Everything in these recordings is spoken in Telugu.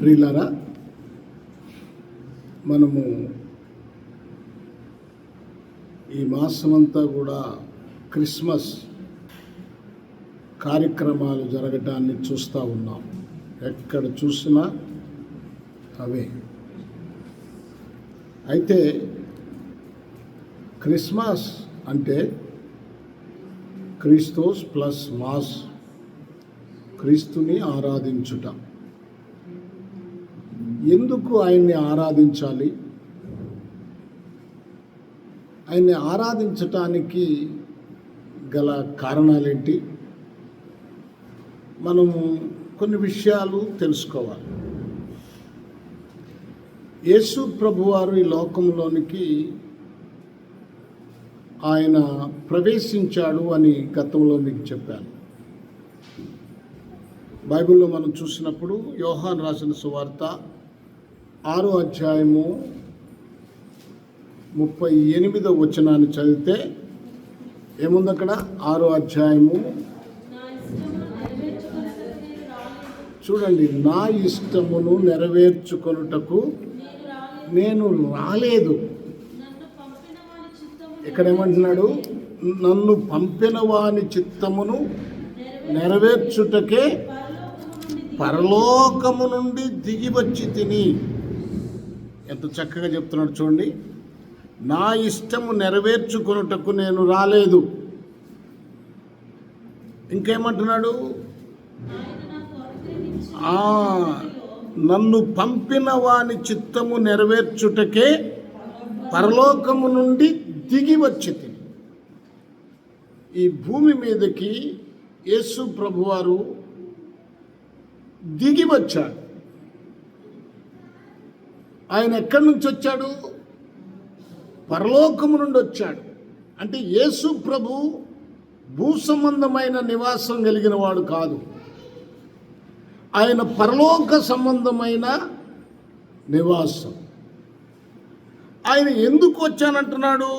ప్రియులారా, మనము ఈ మాసమంతా కూడా క్రిస్మస్ కార్యక్రమాలు జరగటాన్ని చూస్తూ ఉన్నాం. ఎక్కడ చూసినా అవే. అయితే క్రిస్మస్ అంటే క్రిస్తోస్ ప్లస్ మాస్, క్రీస్తుని ఆరాధించుట. ఎందుకు ఆయన్ని ఆరాధించాలి? ఆయన్ని ఆరాధించటానికి గల కారణాలేంటి? మనము కొన్ని విషయాలు తెలుసుకోవాలి. యేసు ప్రభువారు ఈ లోకంలోనికి ఆయన ప్రవేశించాడు అని గతంలో మీకు చెప్పాను. బైబిల్లో మనం చూసినప్పుడు యోహాను రాసిన సువార్త 6వ అధ్యాయము 38వ వచనాన్ని చదివితే ఏముంది అక్కడ? 6వ అధ్యాయము చూడండి. నా ఇష్టమును నెరవేర్చుకొనుటకు నేను రాలేదు. ఇక్కడ ఏమంటున్నాడు? నన్ను పంపిన వాని చిత్తమును నెరవేర్చుటకే పరలోకము నుండి దిగి వచ్చి తిని. ఎంత చక్కగా చెప్తున్నాడు చూడండి. నా ఇష్టము నెరవేర్చుకొనుటకు నేను రాలేదు. ఇంకేమంటున్నాడు? నన్ను పంపిన వాని చిత్తము నెరవేర్చుటకే పరలోకము నుండి దిగి వచ్చి తిని. ఈ భూమి మీదకి యేసు ప్రభువారు దిగి వచ్చాడు. ఆయన ఎక్కడి నుంచి వచ్చాడు? పరలోకము నుండి వచ్చాడు. అంటే యేసు ప్రభు భూ సంబంధమైన నివాసం కలిగిన వాడు కాదు. ఆయన పరలోక సంబంధమైన నివాసం. ఆయన ఎందుకు వచ్చానంటున్నాడు?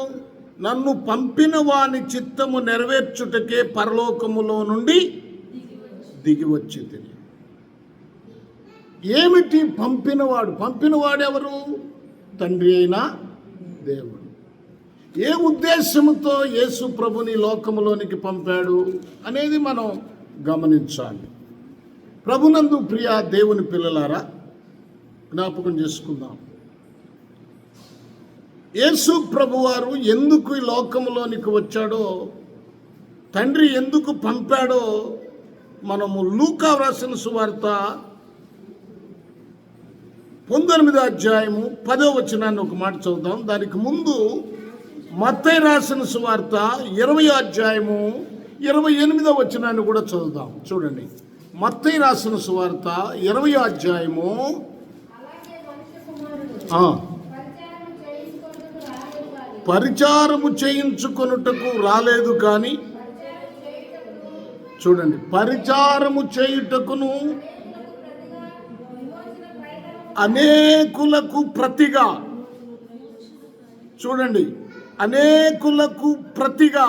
నన్ను పంపిన వాని చిత్తము నెరవేర్చుటకే పరలోకములో నుండి దిగి వచ్చి తిని. ఏమిటి పంపినవాడు? పంపినవాడు ఎవరు? తండ్రి అయిన దేవుడు. ఏ ఉద్దేశంతో యేసు ప్రభుని లోకములోనికి పంపాడు అనేది మనం గమనించాలి. ప్రభునందు ప్రియ దేవుని పిల్లలారా, జ్ఞాపకం చేసుకుందాం. యేసు ప్రభువారు ఎందుకు ఈ లోకములోనికి వచ్చాడో, తండ్రి ఎందుకు పంపాడో మనము లూకా రాసిన సువార్త 19వ అధ్యాయము 10వ వచనాన్ని ఒక మాట చదువుతాం. దానికి ముందు మత్తయి రాసిన సువార్త 20వ అధ్యాయము 28వ వచనాన్ని కూడా చదువుతాం. చూడండి, మత్తయి రాసిన సువార్త 20వ అధ్యాయము పరిచారము చేయించుకొనుటకు రాలేదు కానీ, చూడండి, పరిచారము చేయుటకును అనేకులకు ప్రతిగా, చూడండి, అనేకులకు ప్రతిగా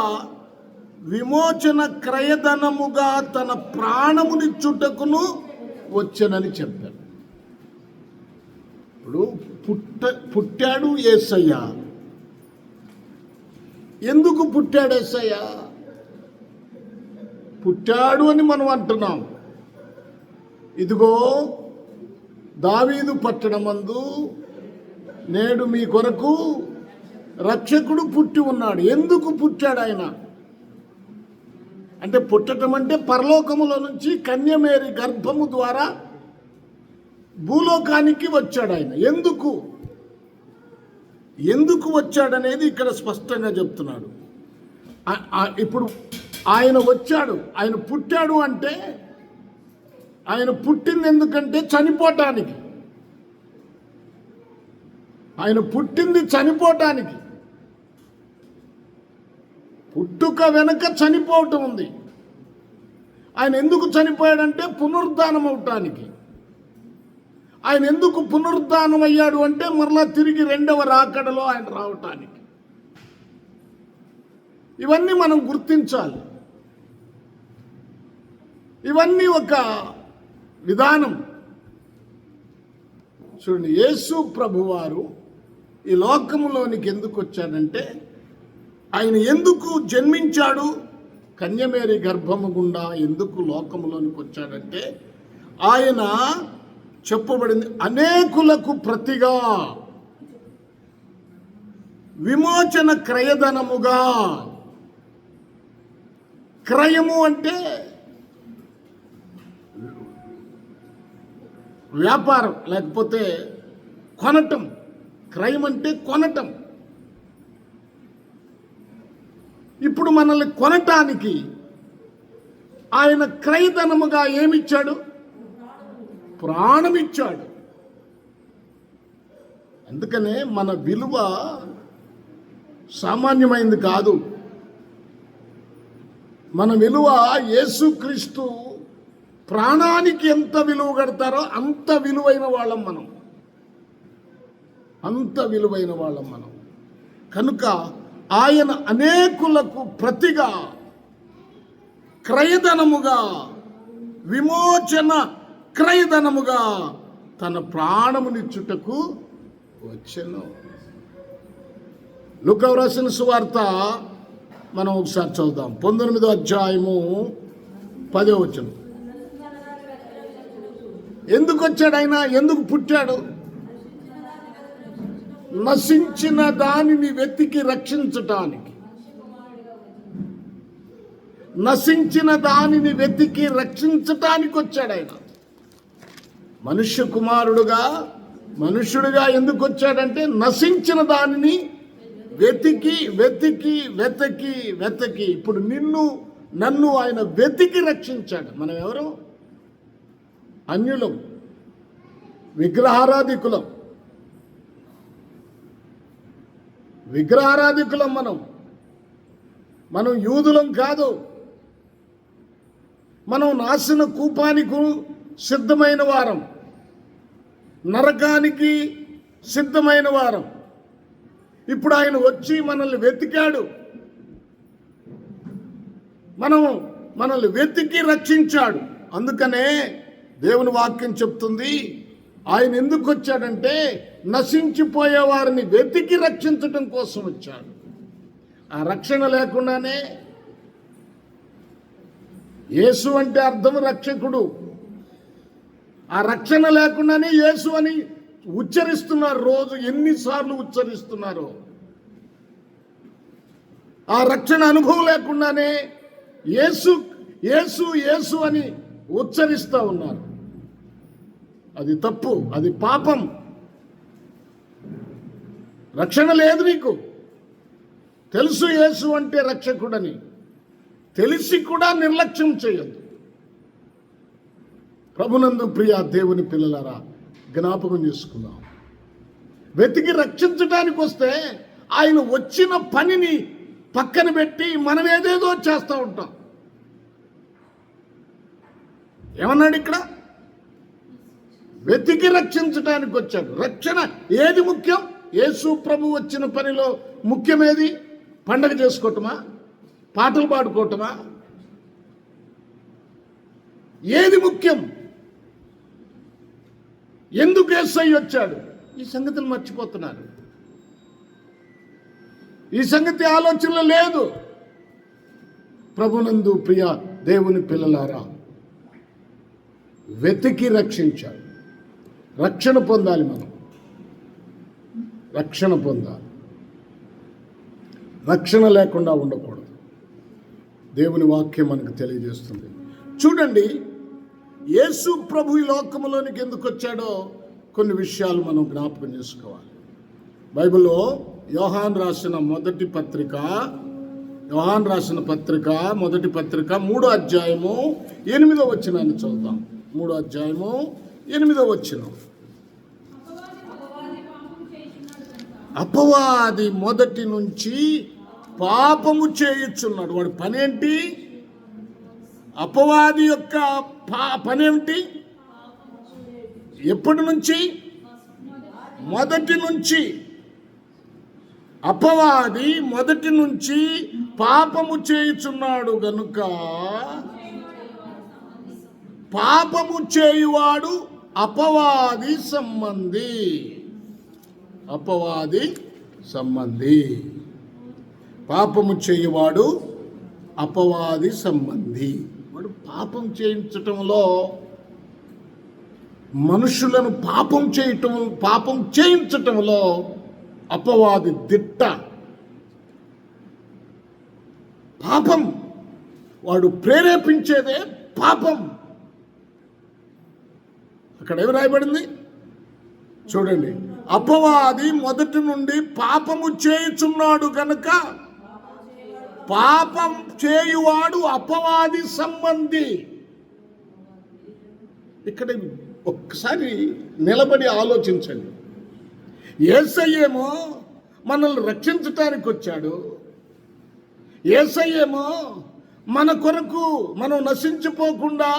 విమోచన క్రయధనముగా తన ప్రాణమునిచ్చుటకును వచ్చనని చెప్పాడు. ఇప్పుడు పుట్టాడు యేసయ్య. ఎందుకు పుట్టాడు యేసయ్య? పుట్టాడు అని మనం అంటున్నాం. ఇదిగో దావీదు పట్టణమందు నేడు మీ కొరకు రక్షకుడు పుట్టి ఉన్నాడు. ఎందుకు పుట్టాడు ఆయన? అంటే పుట్టడం అంటే పరలోకములో నుంచి కన్యమేరీ గర్భము ద్వారా భూలోకానికి వచ్చాడు ఆయన. ఎందుకు వచ్చాడనేది ఇక్కడ స్పష్టంగా చెప్తున్నాడు. ఇప్పుడు ఆయన వచ్చాడు, ఆయన పుట్టాడు అంటే ఆయన పుట్టింది ఎందుకంటే చనిపోవటానికి. ఆయన పుట్టింది చనిపోవటానికి. పుట్టుక వెనక చనిపోవటం ఉంది. ఆయన ఎందుకు చనిపోయాడంటే పునరుద్ధానం అవటానికి. ఆయన ఎందుకు పునరుద్ధానం అయ్యాడు అంటే మరలా తిరిగి రెండవ రాకడలో ఆయన రావటానికి. ఇవన్నీ మనం గుర్తించాలి. ఇవన్నీ ఒక విధానం. చూడండి, యేసు ప్రభువారు ఈ లోకములోనికి ఎందుకు వచ్చాడంటే, ఆయన ఎందుకు జన్మించాడు, కన్యమేరీ గర్భము గుండా ఎందుకు లోకములోనికి వచ్చాడంటే, ఆయన చెప్పబడింది అనేకులకు ప్రతిగా విమోచన క్రయధనముగా. క్రయము అంటే వ్యాపారం, లేకపోతే కొనటం. క్రయం అంటే కొనటం. ఇప్పుడు మనల్ని కొనటానికి ఆయన క్రయధనముగా ఏమిచ్చాడు? ప్రాణమిచ్చాడు. అందుకనే మన విలువ సామాన్యమైంది కాదు. మన విలువ యేసుక్రీస్తు ప్రాణానికి ఎంత విలువ కడతారో అంత విలువైన వాళ్ళం మనం. అంత విలువైన వాళ్ళం మనం. కనుక ఆయన అనేకులకు ప్రతిగా క్రయధనముగా, విమోచన క్రయధనముగా తన ప్రాణమునిచ్చుటకు వచ్చెను. లూకా రాసిన సువార్త మనం ఒకసారి చదువుదాం. 19వ అధ్యాయము 10వ వచనం. ఎందుకు వచ్చాడు ఆయన? ఎందుకు పుట్టాడు? నశించిన దానిని వెతికి రక్షించటానికి. నశించిన దానిని వెతికి రక్షించటానికి వచ్చాడు ఆయన. మనుష్య కుమారుడుగా, మనుష్యుడిగా ఎందుకు వచ్చాడంటే, నశించిన దానిని వెతికి వెతికి వెతికి వెతికి ఇప్పుడు నన్ను ఆయన వెతికి రక్షించాడు. మనం ఎవరు? అన్యులం, విగ్రహారాధికులం. విగ్రహారాధికులం మనం యూదులం కాదు. మనం నాశన కూపానికి సిద్ధమైన వారం, నరకానికి సిద్ధమైన వారం. ఇప్పుడు ఆయన వచ్చి మనల్ని వెతికాడు. మనల్ని వెతికి రక్షించాడు. అందుకనే దేవుని వాక్యం చెప్తుంది, ఆయన ఎందుకు వచ్చాడంటే నశించిపోయే వారిని వెతికి రక్షించడం కోసం వచ్చాడు. ఆ రక్షణ లేకుండానే, యేసు అంటే అర్థం రక్షకుడు, ఆ రక్షణ లేకుండానే యేసు అని ఉచ్చరిస్తున్నారు. రోజు ఎన్నిసార్లు ఉచ్చరిస్తున్నారు. ఆ రక్షణ అనుభవం లేకుండానే యేసు యేసు యేసు అని ఉచ్చరిస్తూ ఉన్నారు. అది తప్పు, అది పాపం. రక్షణ లేదు నీకు. తెలుసు యేసు అంటే రక్షకుడని, తెలిసి కూడా నిర్లక్ష్యం చేయొద్దు. ప్రభునందు ప్రియ దేవుని పిల్లలారా, జ్ఞాపకం చేసుకుందాం. వెతికి రక్షించడానికి వస్తే ఆయన వచ్చిన పనిని పక్కన పెట్టి మనం ఏదేదో చేస్తూ ఉంటాం. ఏమన్నాడు ఇక్కడ? వెతికి రక్షించడానికి వచ్చాడు. రక్షణ ఏది ముఖ్యం? యేసు ప్రభు వచ్చిన పనిలో ముఖ్యమేది? పండగ చేసుకోవటమా? పాటలు పాడుకోవటమా? ఏది ముఖ్యం? ఎందుకు యేసయ్య వచ్చాడు? ఈ సంగతులు మర్చిపోతున్నారు. ఈ సంగతి ఆలోచనలో లేదు. ప్రభునందు ప్రియ దేవుని పిల్లలారా, వెతికి రక్షించాడు. రక్షణ పొందాలి. మనం రక్షణ పొందాలి. రక్షణ లేకుండా ఉండకూడదు. దేవుని వాక్యం మనకు తెలియజేస్తుంది. చూడండి, యేసు ప్రభు ఈ లోకములోనికి ఎందుకు వచ్చాడో కొన్ని విషయాలు మనం జ్ఞాపకం చేసుకోవాలి. బైబిల్లో యోహాను రాసిన మొదటి పత్రిక 3వ అధ్యాయము 8వ వచనాన్ని చదువుతాం. 3వ అధ్యాయము 8వ వచనం. అపవాది మొదటి నుంచి పాపము చేయుచున్నాడు. వాడి పనేంటి? అపవాది యొక్క పనేమిటి? ఎప్పటి నుంచి? మొదటి నుంచి. అపవాది మొదటి నుంచి పాపము చేయుచున్నాడు గనుక పాపము చేయువాడు అపవాది సంబంధి. అపవాది సంబంధి. పాపము చేయువాడు అపవాది సంబంధి. వాడు పాపం చేయించటంలో, మనుషులను పాపం చేయించటంలో అపవాది దిట్ట. పాపం వాడు ప్రేరేపించేదే పాపం. అక్కడ ఏమి రాయబడింది చూడండి. అపవాది మొదటి నుండి పాపము చేయుచున్నాడు కనుక పాపం చేయువాడు అపవాది సంబంధి. ఇక్కడ ఒక్కసారి నిలబడి ఆలోచించండి. యేసయ్యేమో మనల్ని రక్షించటానికి వచ్చాడు. యేసయ్యేమో మన కొరకు మనం నశించిపోకుండా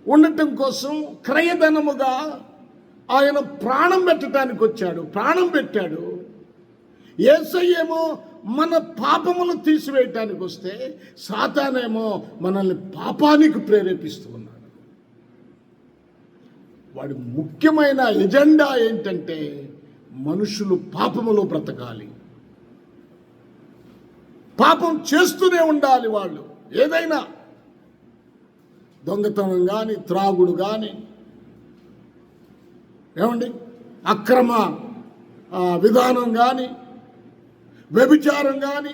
ఉండటం కోసం క్రయధనముగా ఆయన ప్రాణం పెట్టడానికి వచ్చాడు, ప్రాణం పెట్టాడు. యేసయ్యేమో మన పాపములు తీసివేయటానికి వస్తే, సాతానేమో మనల్ని పాపానికి ప్రేరేపిస్తూ ఉన్నాడు. వాడి ముఖ్యమైన ఎజెండా ఏంటంటే మనుషులు పాపములో బ్రతకాలి, పాపం చేస్తూనే ఉండాలి. వాళ్ళు ఏదైనా దొంగతనం కానీ, త్రాగుడు కానీ, ఏమండి అక్రమ విధానం కానీ, వ్యభిచారం కానీ,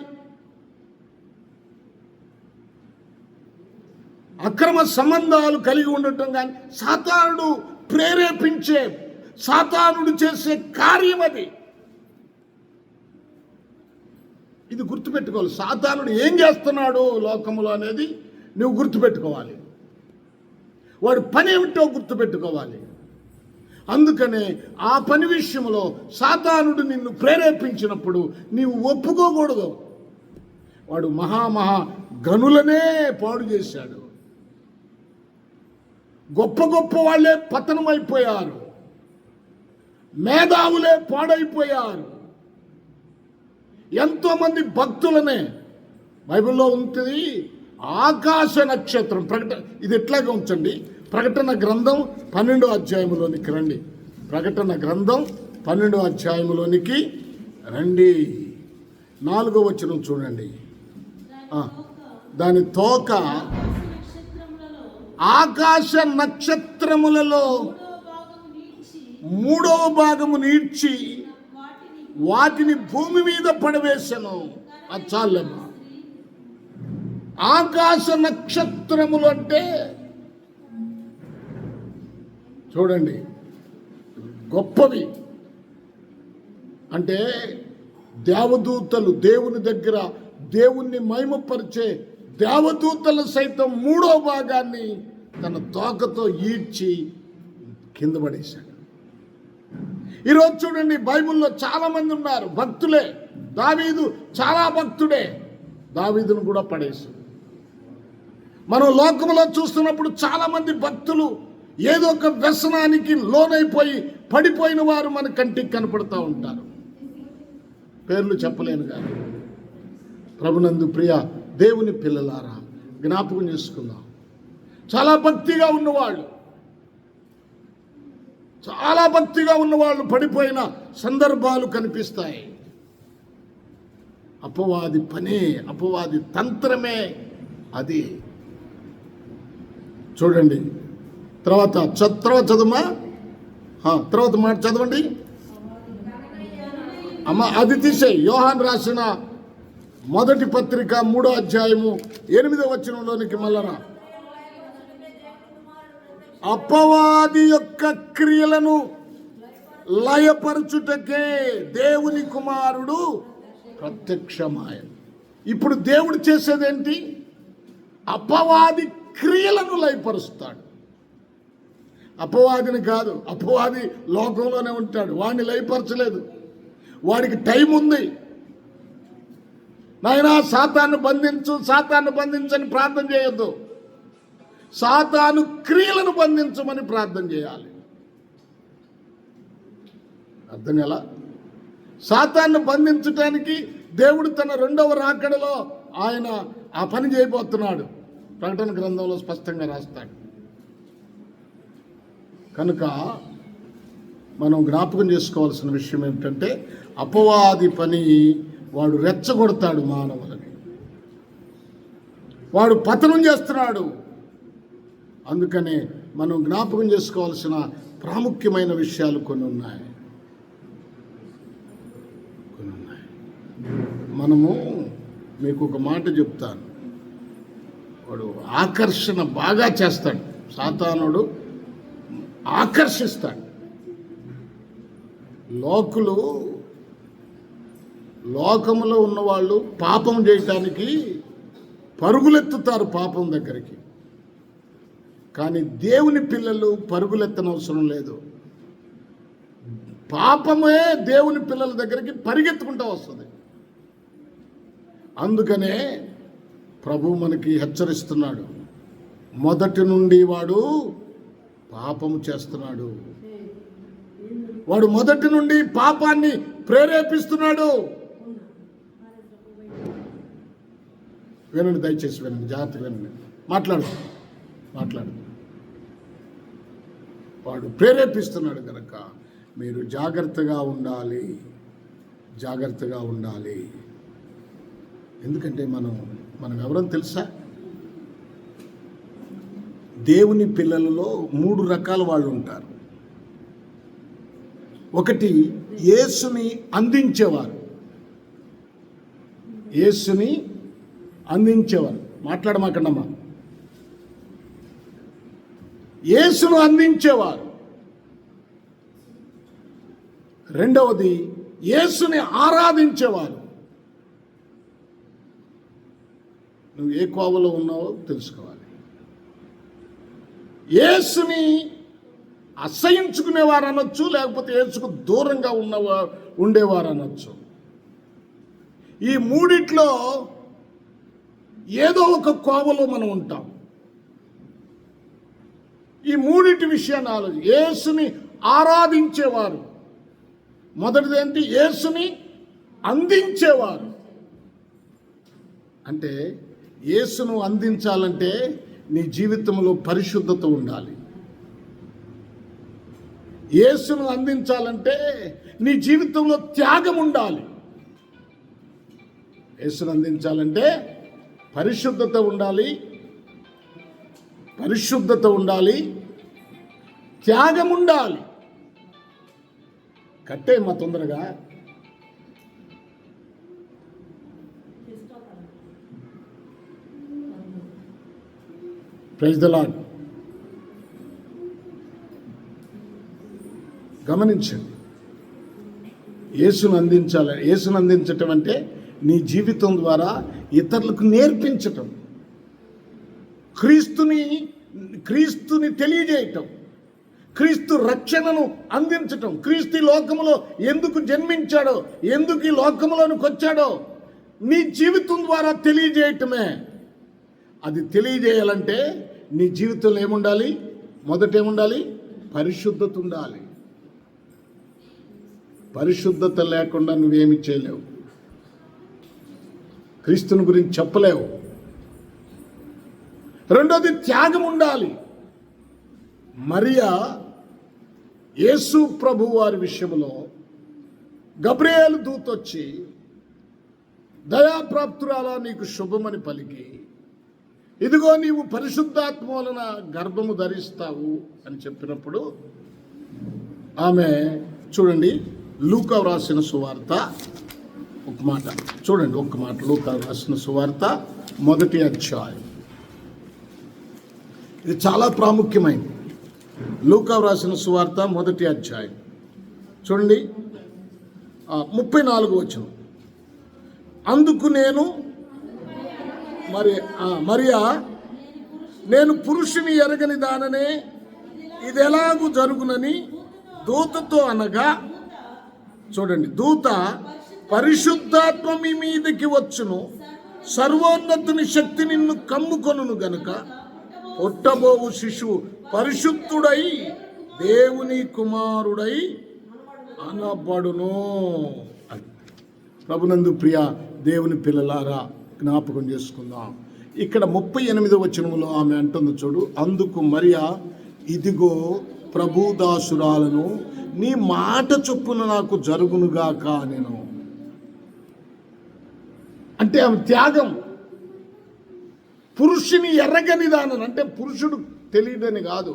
అక్రమ సంబంధాలు కలిగి ఉండటం కానీ సాతానుడు ప్రేరేపించే, సాతానుడు చేసే కార్యం అది. ఇది గుర్తుపెట్టుకోవాలి. సాతానుడు ఏం చేస్తున్నాడు లోకములో అనేది నువ్వు గుర్తుపెట్టుకోవాలి. వాడి పని ఏమిటో గుర్తుపెట్టుకోవాలి. అందుకనే ఆ పని విషయంలో సాతానుడు నిన్ను ప్రేరేపించినప్పుడు నీవు ఒప్పుకోకూడదు. వాడు మహా గనులనే పాడు చేశాడు. గొప్ప గొప్ప వాళ్ళే పతనమైపోయారు, మేధావులే పాడైపోయారు. ఎంతోమంది భక్తులనే బైబిల్లో ఉంటుంది. ఆకాశ నక్షత్రం ఇది ఎట్లాగా ఉంచండి. ప్రకటన గ్రంథం 12వ అధ్యాయంలోనికి రండి. ప్రకటన గ్రంథం 12వ అధ్యాయంలోనికి రండి. 4వ వచనం చూడండి. దాని తోక ఆకాశ నక్షత్రములలో 3వ భాగము నీడ్చి వాటిని భూమి మీద పడవేశను. చాలమ్మా. ఆకాశ నక్షత్రములు అంటే చూడండి గొప్పవి. అంటే దేవదూతలు, దేవుని దగ్గర దేవుణ్ణి మహిమపరిచే దేవదూతలు సైతం 3వ భాగాన్ని తన తోకతో ఈడ్చి కింద పడేశాడు. ఈరోజు చూడండి, బైబిల్లో చాలా మంది ఉన్నారు, భక్తులే. దావీదు చాలా భక్తుడే, దావీదును కూడా పడేశాడు. మనం లోకంలో చూస్తున్నప్పుడు చాలా మంది భక్తులు ఏదో ఒక వ్యసనానికి లోనైపోయి పడిపోయిన వారు మన కంటికి కనపడుతూ ఉంటారు. పేర్లు చెప్పలేను కానీ ప్రభునందు ప్రియ దేవుని పిల్లలారా జ్ఞాపకం చేసుకుందాం. చాలా భక్తిగా ఉన్నవాళ్ళు పడిపోయిన సందర్భాలు కనిపిస్తాయి. అపవాది పనే, అపవాది తంత్రమే అది. చూడండి తర్వాత చదవమా, తర్వాత మాట చదవండి అమ్మ. అది తీసే యోహాన్ రాసిన మొదటి పత్రిక 3వ అధ్యాయము 8వ వచనంలోనికి మళ్ళరా. అపవాది యొక్క క్రియలను లయపరచుటకే దేవుని కుమారుడు ప్రత్యక్షమాయను. ఇప్పుడు దేవుడు చేసేదేంటి? అపవాది క్రియలను లయపరుస్తాడు. అపవాదిని కాదు, అపవాది లోకంలోనే ఉంటాడు, వాడిని లయపరచలేదు. వాడికి టైం ఉంది. నాయనా సాతాను బంధించని ప్రార్థన చేయొద్దు. సాతాను క్రియలను బంధించమని ప్రార్థన చేయాలి. అర్థం ఎలా? సాతాను బంధించటానికి దేవుడు తన 2వ రాకడలో ఆయన ఆ పని చేయబోతున్నాడు. ప్రకటన గ్రంథంలో స్పష్టంగా రాస్తాడు. కనుక మనం జ్ఞాపకం చేసుకోవాల్సిన విషయం ఏమిటంటే అపవాది పని వాడు రెచ్చగొడతాడు మానవులని, వాడు పతనం చేస్తున్నాడు. అందుకనే మనం జ్ఞాపకం చేసుకోవాల్సిన ప్రాముఖ్యమైన విషయాలు కొన్ని ఉన్నాయి. మనము మీకు ఒక మాట చెప్తాను, వాడు ఆకర్షణ బాగా చేస్తాడు, సాతానుడు ఆకర్షిస్తాడు. లోకములో ఉన్నవాళ్ళు పాపం చేయటానికి పరుగులెత్తుతారు పాపం దగ్గరికి, కానీ దేవుని పిల్లలు పరుగులెత్తనవసరం లేదు. పాపమే దేవుని పిల్లల దగ్గరికి పరిగెత్తుకుంటూ వస్తుంది. అందుకనే ప్రభు మనకి హెచ్చరిస్తున్నాడు, మొదటి నుండి వాడు పాపము చేస్తున్నాడు, వాడు మొదటి నుండి పాపాన్ని ప్రేరేపిస్తున్నాడు. వినండి, దయచేసి వినండి, జాగ్రత్తగా వినండి, మాట్లాడు. వాడు ప్రేరేపిస్తున్నాడు కనుక మీరు జాగ్రత్తగా ఉండాలి. ఎందుకంటే మనం ఎవరో తెలుసా? దేవుని పిల్లలలో 3 రకాల వాళ్ళు ఉంటారు. ఒకటి యేసుని అందించేవారు. మాట్లాడమాకండమ్మా. యేసును అందించేవారు. రెండవది యేసుని ఆరాధించేవారు. నువ్వు ఏ కోవలో ఉన్నావో తెలుసుకోవాలి. యేసుని అసహించుకునేవారు అనొచ్చు, లేకపోతే యేసుకు దూరంగా ఉండేవారు అనొచ్చు. ఈ మూడిట్లో ఏదో ఒక కోవలో మనం ఉంటాం. ఈ మూడిటి విషయాన్ని ఆలోచి. యేసుని ఆరాధించేవారు, మొదటిది ఏంటి? యేసుని అందించేవారు. అంటే యేసును అందించాలంటే నీ జీవితంలో పరిశుద్ధత ఉండాలి. యేసును అందించాలంటే నీ జీవితంలో త్యాగం ఉండాలి. యేసును అందించాలంటే పరిశుద్ధత ఉండాలి, త్యాగం ఉండాలి. కట్టేమ్మా తొందరగా. Praise the Lord. గమనించండి, యేసును అందించటం అంటే నీ జీవితం ద్వారా ఇతరులకు నేర్పించటం, క్రీస్తుని తెలియజేయటం, క్రీస్తు రక్షణను అందించటం, క్రీస్తు ఈ లోకములో ఎందుకు జన్మించాడో, ఎందుకు ఈ లోకములోనికి వచ్చాడో నీ జీవితం ద్వారా తెలియజేయటమే. అది తెలియజేయాలంటే నీ జీవితంలో ఏముండాలి? మొదటేముండాలి? పరిశుద్ధత ఉండాలి. పరిశుద్ధత లేకుండా నువ్వేమి చేయలేవు, క్రీస్తుని గురించి చెప్పలేవు. రెండోది త్యాగం ఉండాలి. మరియా యేసు ప్రభు వారి విషయంలో గబ్రియేలు దూతొచ్చి దయాప్రాప్తురాలా నీకు శుభమని పలికి, ఇదిగో నీవు పరిశుద్ధాత్మ వలన గర్భము ధరిస్తావు అని చెప్పినప్పుడు ఆమె చూడండి, లూకా వ్రాసిన సువార్త ఒక మాట లూకా వ్రాసిన సువార్త 1వ అధ్యాయం. ఇది చాలా ప్రాముఖ్యమైనది. లూకా వ్రాసిన సువార్త 1వ అధ్యాయం చూడండి, 34వ వచనం. అందుకు మరియా నేను పురుషుని ఎరగని దాననే ఇది ఎలాగూ జరుగునని దూతతో అనగా, చూడండి, దూత పరిశుద్ధాత్మ మీ మీదకి వచ్చును, సర్వోన్నతుని శక్తి నిన్ను కమ్ముకొనును గనుక పుట్టబోవు శిశువు పరిశుద్ధుడై దేవుని కుమారుడై అనబడును. ప్రభునందు ప్రియ దేవుని పిల్లలారా, జ్ఞాపకం చేసుకుందాం. ఇక్కడ 38వ వచనంలో ఆమె అంటుంది చూడు, అందుకు మరియా ఇదిగో ప్రభుదాసురాలను, నీ మాట చొప్పున నాకు జరుగునుగాక నేను. అంటే ఆమె త్యాగం. పురుషుని ఎరగని దానని, అంటే పురుషుడు తెలియదని కాదు,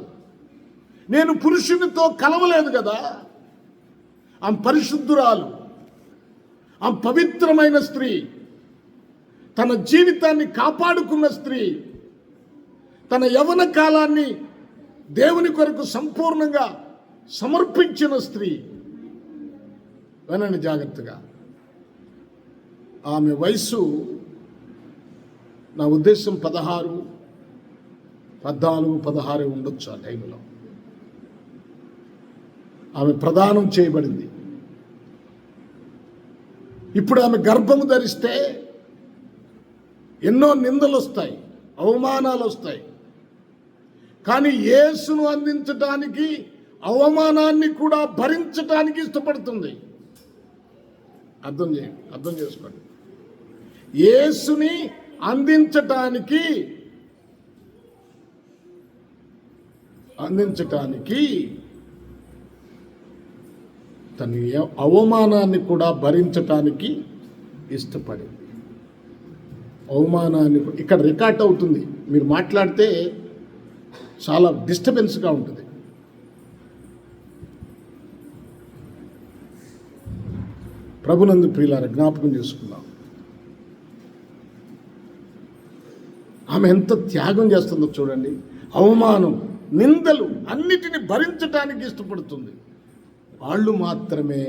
నేను పురుషునితో కలవలేదు కదా. ఆమె పరిశుద్ధురాలు, ఆమె పవిత్రమైన స్త్రీ, తన జీవితాన్ని కాపాడుకున్న స్త్రీ, తన యవ్వన కాలాన్ని దేవుని కొరకు సంపూర్ణంగా సమర్పించిన స్త్రీ. వినండి జాగ్రత్తగా. ఆమె వయసు నా ఉద్దేశం 14, 16 ఉండొచ్చు ఆ టైంలో. ఆమె ప్రదానం చేయబడింది. ఇప్పుడు ఆమె గర్భము ధరిస్తే ఎన్నో నిందలు వస్తాయి, అవమానాలు వస్తాయి. కానీ యేసును అందించటానికి, అవమానాన్ని కూడా భరించటానికి ఇష్టపడుతుంది. అర్థం చేసుకోండి. యేసుని అందించటానికి తన అవమానాన్ని కూడా భరించటానికి ఇష్టపడింది. అవమానాన్ని ఇక్కడ రికార్డ్ అవుతుంది. మీరు మాట్లాడితే చాలా డిస్టర్బెన్స్గా ఉంటుంది. ప్రభునందు ప్రియులారా, జ్ఞాపకం చేసుకుందాం. ఆమె ఎంత త్యాగం చేస్తుందో చూడండి. అవమానం, నిందలు అన్నిటిని భరించటానికి ఇష్టపడుతుంది. వాళ్ళు మాత్రమే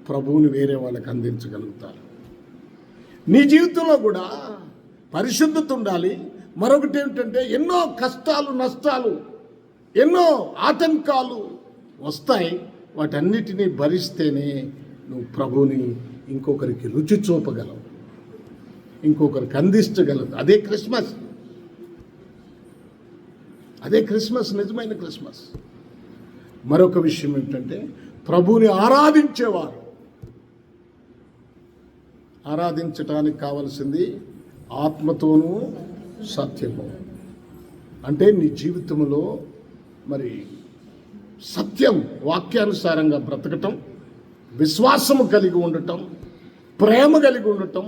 ప్రభువుని వేరే వాళ్ళకి అందించగలుగుతారు. నీ జీవితంలో కూడా పరిశుద్ధత ఉండాలి. మరొకటి ఏమిటంటే, ఎన్నో కష్టాలు, నష్టాలు, ఎన్నో ఆటంకాలు వస్తాయి. వాటన్నిటినీ భరిస్తేనే నువ్వు ప్రభువుని ఇంకొకరికి రుచి చూపగలవు, ఇంకొకరికి అందించగలవు. అదే క్రిస్మస్, నిజమైన క్రిస్మస్. మరొక విషయం ఏంటంటే, ప్రభువుని ఆరాధించటానికి కావలసింది ఆత్మతోనూ సత్యము. అంటే నీ జీవితంలో మరి సత్యం, వాక్యానుసారంగా బ్రతకటం, విశ్వాసము కలిగి ఉండటం, ప్రేమ కలిగి ఉండటం,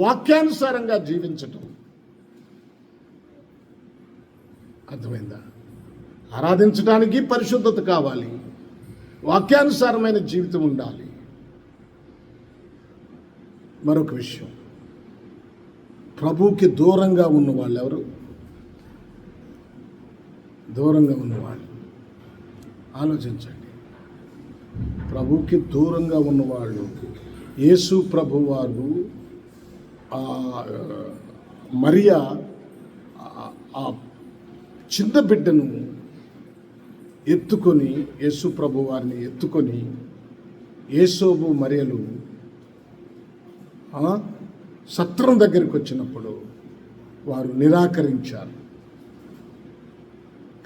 వాక్యానుసారంగా జీవించటం. అర్థమైందా? ఆరాధించడానికి పరిశుద్ధత కావాలి, వాక్యానుసారమైన జీవితం ఉండాలి. మరొక విషయం, ప్రభువుకి దూరంగా ఉన్నవాళ్ళు ఎవరు? దూరంగా ఉన్నవాళ్ళు ఆలోచించండి. ప్రభువుకి దూరంగా ఉన్నవాళ్ళు, యేసు ప్రభువారు మరియా ఆ చిన్న బిడ్డను ఎత్తుకొని, యేసు ప్రభువారిని ఎత్తుకొని, యేసోబు మరియలు సత్రం దగ్గరికి వచ్చినప్పుడు వారు నిరాకరించారు.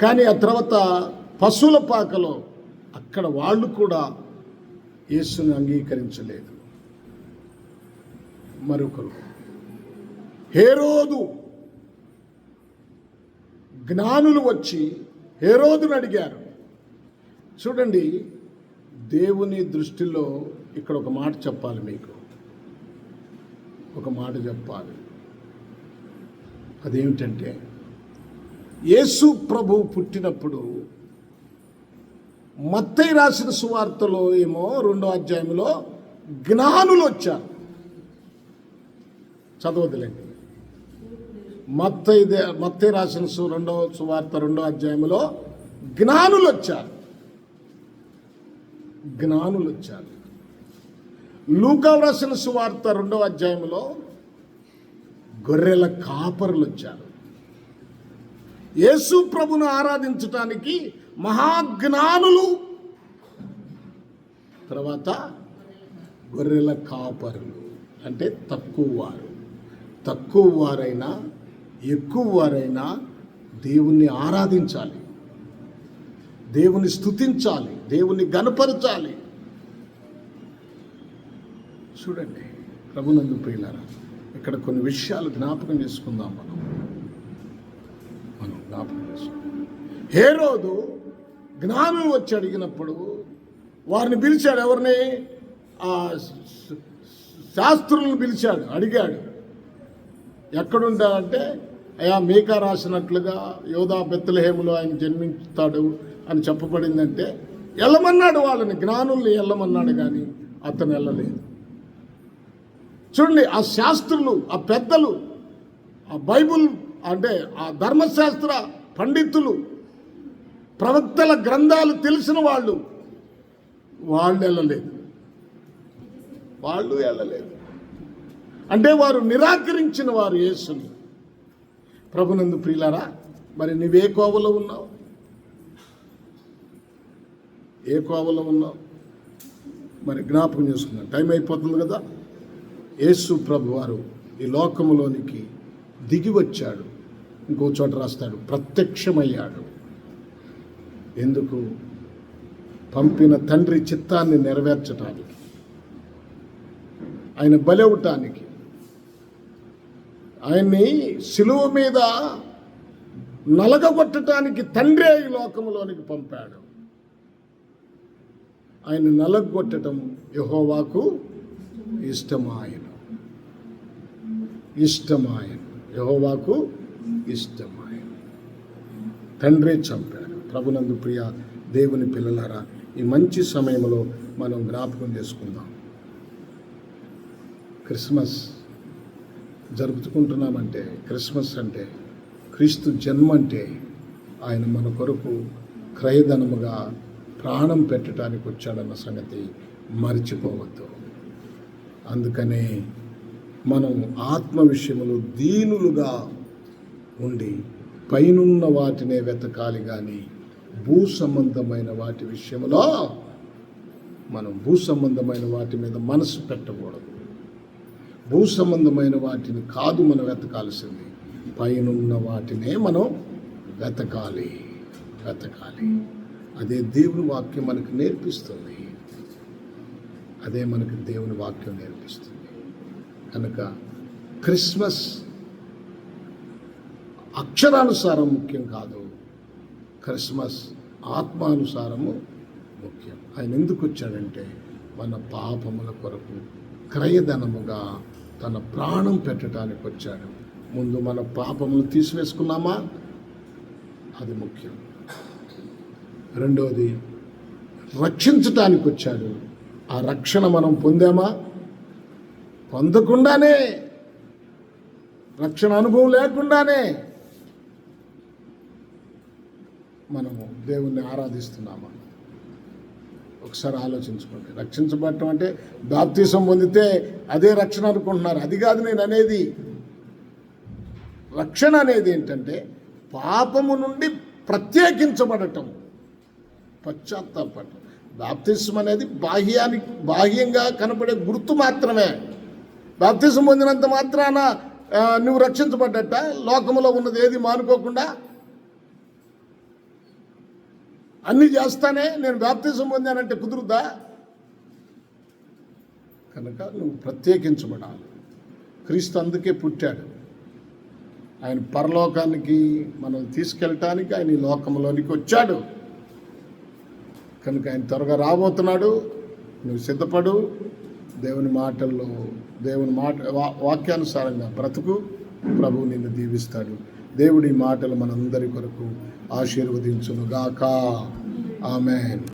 కానీ ఆ తర్వాత పశువుల పాకలో అక్కడ వాళ్ళు కూడా యేసుని అంగీకరించలేదు. మరొకరు హేరోదు, జ్ఞానులు వచ్చి హేరోదును అడిగారు. చూడండి, దేవుని దృష్టిలో ఇక్కడ ఒక మాట చెప్పాలి, మీకు ఒక మాట చెప్పాలి. అదేమిటంటే, యేసు ప్రభు పుట్టినప్పుడు మత్తయి రాసిన సువార్తలో ఏమో 2వ అధ్యాయంలో జ్ఞానులు వచ్చారు. చదవదులేండి. మత్తయి రాసిన 2వ సువార్త 2వ అధ్యాయంలో జ్ఞానులు వచ్చారు. లూకా రాసిన సువార్త 2వ అధ్యాయంలో గొర్రెల కాపరులు వచ్చారు. యేసు ప్రభును ఆరాధించటానికి మహాజ్ఞానులు, తర్వాత గొర్రెల కాపరులు. అంటే తక్కువ వారైనా ఎక్కువ వారైనా దేవుణ్ణి ఆరాధించాలి, దేవుని స్తుతించాలి, దేవుని గణపరచాలి. చూడండి ప్రభునందు ప్రియులారా, ఇక్కడ కొన్ని విషయాలు జ్ఞాపకం చేసుకుందాం. మనం జ్ఞాపకం చేసుకుందాం. హేరోదు జ్ఞానులు వచ్చి అడిగినప్పుడు వారిని పిలిచాడు. ఎవరిని? ఆ శాస్త్రులను పిలిచాడు, అడిగాడు. ఎక్కడుంటాడంటే, అయ్యా మీకా రాసినట్లుగా యోధా బెత్లెహేములో ఆయన జన్మిస్తాడు అని చెప్పబడిందంటే వెళ్ళమన్నాడు. వాళ్ళని, జ్ఞానుల్ని వెళ్ళమన్నాడు, కానీ అతను వెళ్ళలేదు. చూడండి, ఆ శాస్త్రులు, ఆ పెద్దలు, ఆ బైబుల్ అంటే ఆ ధర్మశాస్త్ర పండితులు, ప్రవక్తల గ్రంథాలు తెలిసిన వాళ్ళు వెళ్ళలేదు. వాళ్ళు వెళ్ళలేదు అంటే వారు నిరాకరించిన వారు యేసుని. ప్రభునందు ప్రియులారా, మరి నువ్వే కోవలో ఉన్నావు? ఏ కోవలో ఉన్నావు? మరి జ్ఞాపకం చేసుకున్నాను. టైం అయిపోతుంది కదా. యేసు ప్రభు వారు ఈ లోకములోనికి దిగి వచ్చాడు. ఇంకో చోట రాస్తాడు, ప్రత్యక్షమయ్యాడు. ఎందుకు? పంపిన తండ్రి చిత్తాన్ని నెరవేర్చటానికి, ఆయన బలవటానికి. ఆయన్ని శిలువ మీద నలగగొట్టడానికి తండ్రే ఈ లోకములోనికి పంపాడు. ఆయన నలగొట్టడం యెహోవాకు ఇష్టమాయను. యెహోవాకు ఇష్టమాయను. తండ్రే చంపాడు. ప్రభునందు ప్రియ దేవుని పిల్లలారా, ఈ మంచి సమయంలో మనం జ్ఞాపకం చేసుకుందాం. క్రిస్మస్ జరుపుకుంటున్నామంటే, క్రిస్మస్ అంటే క్రీస్తు జన్మ, అంటే ఆయన మన కొరకు క్రయధనముగా ప్రాణం పెట్టడానికి వచ్చాడన్న సంగతి మర్చిపోవద్దు. అందుకనే మనం ఆత్మ విషయములు దీనులుగా ఉండి పైనున్న వాటినే వెతకాలి, కానీ భూ సంబంధమైన వాటి విషయంలో మనం భూ సంబంధమైన వాటి మీద మనసు పెట్టకూడదు. భూ సంబంధమైన వాటిని కాదు మనం వెతకాల్సింది, పైనున్న వాటినే మనం వెతకాలి. అదే దేవుని వాక్యం మనకు నేర్పిస్తుంది. కనుక క్రిస్మస్ అక్షరానుసారం ముఖ్యం కాదు, క్రిస్మస్ ఆత్మానుసారము ముఖ్యం. ఆయన ఎందుకు వచ్చాడంటే మన పాపముల కొరకు క్రయధనముగా తన ప్రాణం పెట్టడానికి వచ్చాడు. ముందు మన పాపములు తీసివేసుకున్నామా? అది ముఖ్యం. రెండవది, రక్షించటానికి వచ్చాడు. ఆ రక్షణ మనం పొందామా? పొందకుండానే, రక్షణ అనుభవం లేకుండానే మనము దేవుణ్ణి ఆరాధిస్తున్నామా? ఒకసారి ఆలోచించుకోండి. రక్షించబడటం అంటే బాప్తిసం పొందితే అదే రక్షణ అనుకుంటున్నారు. అది కాదు నేను అనేది. రక్షణ అనేది ఏంటంటే పాపము నుండి ప్రత్యేకించబడటం, పశ్చాత్తాపడటం. బాప్తిసం అనేది బాహ్యంగా కనపడే గుర్తు మాత్రమే. బాప్తిసం పొందినంత మాత్రాన నువ్వు రక్షించబడ్డట. లోకంలో ఉన్నది ఏది మానుకోకుండా అన్నీ చేస్తానే నేను బాప్తిసం పొందానంటే కుదురుద్దా? కనుక నువ్వు ప్రత్యేకించబడాలి. క్రీస్తు అందుకే పుట్టాడు. ఆయన పరలోకానికి మనం తీసుకెళ్ళటానికి ఆయన ఈ లోకంలోనికి వచ్చాడు. కనుక ఆయన త్వరగా రాబోతున్నాడు. నువ్వు సిద్ధపడు. దేవుని వాక్యానుసారంగా బ్రతుకు. ప్రభువు నిన్ను దీవిస్తాడు. దేవుడి మాటలు మనందరి కొరకు ఆశీర్వదించునుగాక. ఆమేన్.